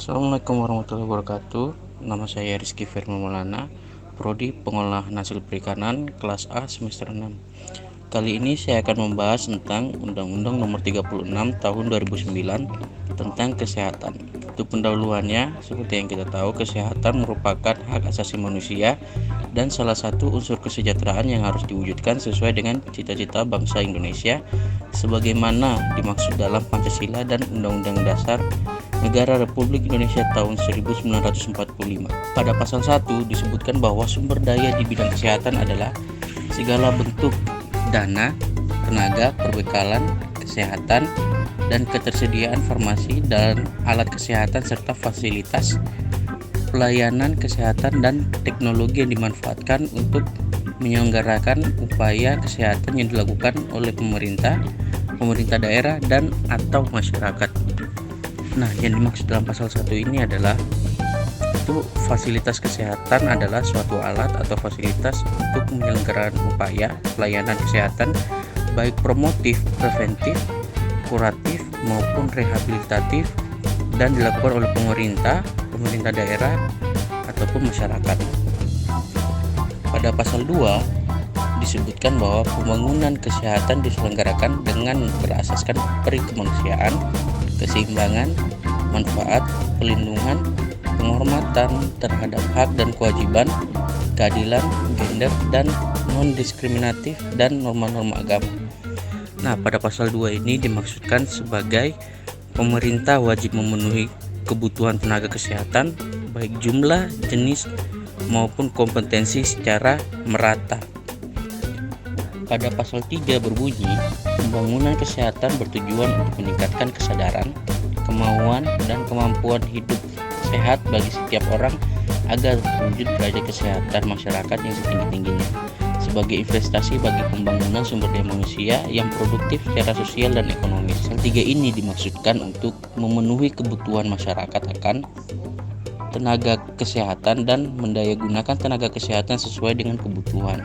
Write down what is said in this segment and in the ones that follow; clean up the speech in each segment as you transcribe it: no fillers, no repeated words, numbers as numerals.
Assalamualaikum warahmatullahi wabarakatuh. Nama saya Rizky Firman Maulana, Prodi Pengolahan Hasil Perikanan kelas A semester 6. Kali ini saya akan membahas tentang Undang-Undang Nomor 36 Tahun 2009 tentang kesehatan. Untuk pendahuluannya, seperti yang kita tahu, kesehatan merupakan hak asasi manusia dan salah satu unsur kesejahteraan yang harus diwujudkan sesuai dengan cita-cita bangsa Indonesia sebagaimana dimaksud dalam Pancasila dan Undang-Undang Dasar Negara Republik Indonesia tahun 1945. Pada pasal 1 disebutkan bahwa sumber daya di bidang kesehatan adalah segala bentuk dana, tenaga, perbekalan, kesehatan, dan ketersediaan farmasi dan alat kesehatan serta fasilitas pelayanan kesehatan dan teknologi yang dimanfaatkan untuk menyelenggarakan upaya kesehatan yang dilakukan oleh pemerintah daerah dan atau masyarakat. Nah, yang dimaksud dalam pasal 1 ini adalah itu fasilitas kesehatan adalah suatu alat atau fasilitas untuk penyelenggaraan upaya pelayanan kesehatan baik promotif, preventif, kuratif maupun rehabilitatif dan dilakukan oleh pemerintah daerah ataupun masyarakat. Pada pasal 2 disebutkan bahwa pembangunan kesehatan diselenggarakan dengan berasaskan peri kemanusiaan, keseimbangan, manfaat, pelindungan, penghormatan terhadap hak dan kewajiban, keadilan, gender, dan non-diskriminatif, dan norma-norma agama. Nah, pada pasal 2 ini dimaksudkan sebagai pemerintah wajib memenuhi kebutuhan tenaga kesehatan, baik jumlah, jenis, maupun kompetensi secara merata. Pada pasal 3 berbunyi, pembangunan kesehatan bertujuan untuk meningkatkan kesadaran, kemauan, dan kemampuan hidup sehat bagi setiap orang agar terwujud derajat kesehatan masyarakat yang setinggi-tingginya sebagai investasi bagi pembangunan sumber daya manusia yang produktif secara sosial dan ekonomis. Pasal 3 ini dimaksudkan untuk memenuhi kebutuhan masyarakat akan tenaga kesehatan dan mendayagunakan tenaga kesehatan sesuai dengan kebutuhan.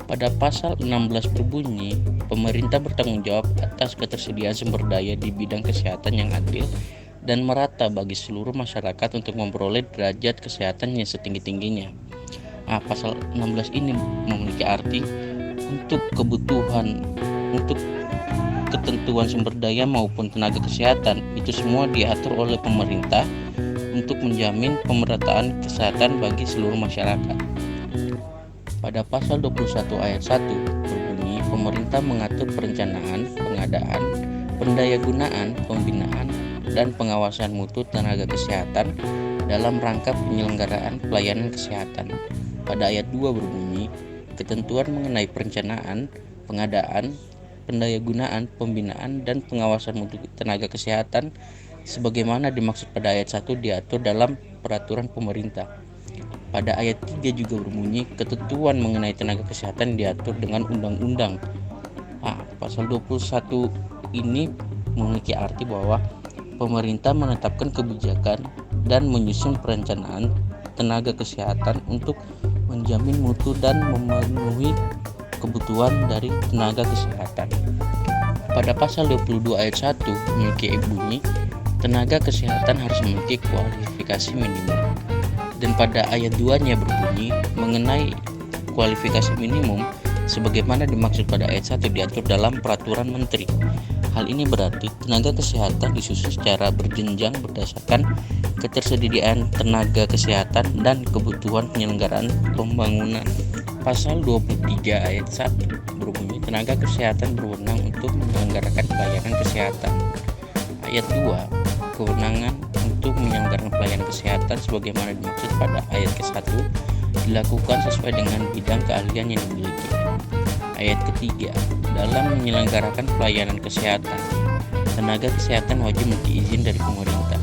Pada pasal 16 berbunyi, pemerintah bertanggung jawab atas ketersediaan sumber daya di bidang kesehatan yang adil dan merata bagi seluruh masyarakat untuk memperoleh derajat kesehatan yang setinggi-tingginya. Nah, pasal 16 ini memiliki arti untuk ketentuan sumber daya maupun tenaga kesehatan itu semua diatur oleh pemerintah untuk menjamin pemerataan kesehatan bagi seluruh masyarakat. Pada pasal 21 ayat 1 berbunyi, pemerintah mengatur perencanaan, pengadaan, pendayagunaan, pembinaan, dan pengawasan mutu tenaga kesehatan dalam rangka penyelenggaraan pelayanan kesehatan. Pada ayat 2 berbunyi, ketentuan mengenai perencanaan, pengadaan, pendayagunaan, pembinaan, dan pengawasan mutu tenaga kesehatan sebagaimana dimaksud pada ayat 1 diatur dalam peraturan pemerintah. Pada ayat 3 juga berbunyi, ketentuan mengenai tenaga kesehatan diatur dengan undang-undang. Pasal 21 ini memiliki arti bahwa pemerintah menetapkan kebijakan dan menyusun perencanaan tenaga kesehatan untuk menjamin mutu dan memenuhi kebutuhan dari tenaga kesehatan. Pada pasal 22 ayat 1 memiliki bunyi, tenaga kesehatan harus memiliki kualifikasi minimum. Dan pada ayat 2-nya berbunyi mengenai kualifikasi minimum sebagaimana dimaksud pada ayat 1 diatur dalam peraturan menteri. Hal ini berarti tenaga kesehatan disusun secara berjenjang berdasarkan ketersediaan tenaga kesehatan dan kebutuhan penyelenggaraan pembangunan. Pasal 23 ayat 1 berbunyi tenaga kesehatan berwenang untuk menyelenggarakan pelayanan kesehatan. Ayat 2, kewenangan untuk menyelenggarakan pelayanan kesehatan sebagaimana dimaksud pada ayat ke-1 dilakukan sesuai dengan bidang keahlian yang dimiliki. Ayat ketiga, dalam menyelenggarakan pelayanan kesehatan, tenaga kesehatan wajib memiliki izin dari pemerintah.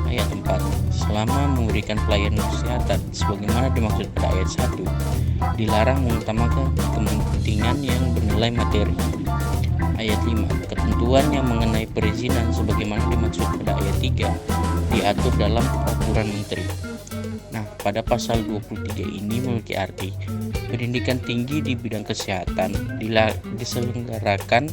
Ayat 4, selama memberikan pelayanan kesehatan sebagaimana dimaksud pada ayat 1 dilarang mengutamakan kepentingan yang bernilai materi. Ayat 5, ketentuan yang mengenai perizinan sebagaimana dimaksud pada ayat 3 diatur dalam peraturan menteri. Nah, pada pasal 23 ini memiliki arti pendidikan tinggi di bidang kesehatan diselenggarakan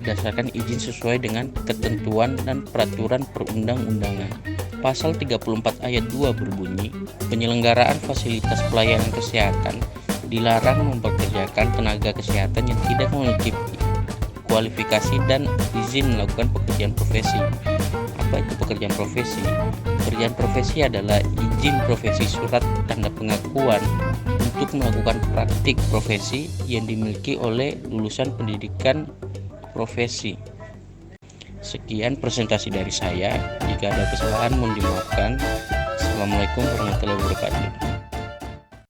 berdasarkan izin sesuai dengan ketentuan dan peraturan perundang-undangan. Pasal 34 ayat 2 berbunyi, penyelenggaraan fasilitas pelayanan kesehatan dilarang mempekerjakan tenaga kesehatan yang tidak memiliki kualifikasi dan izin melakukan pekerjaan profesi. Apa itu pekerjaan profesi? Pekerjaan profesi adalah izin profesi surat tanda pengakuan untuk melakukan praktik profesi yang dimiliki oleh lulusan pendidikan profesi. Sekian presentasi dari saya. Jika ada kesalahan mohon dimaafkan. Assalamualaikum warahmatullahi wabarakatuh.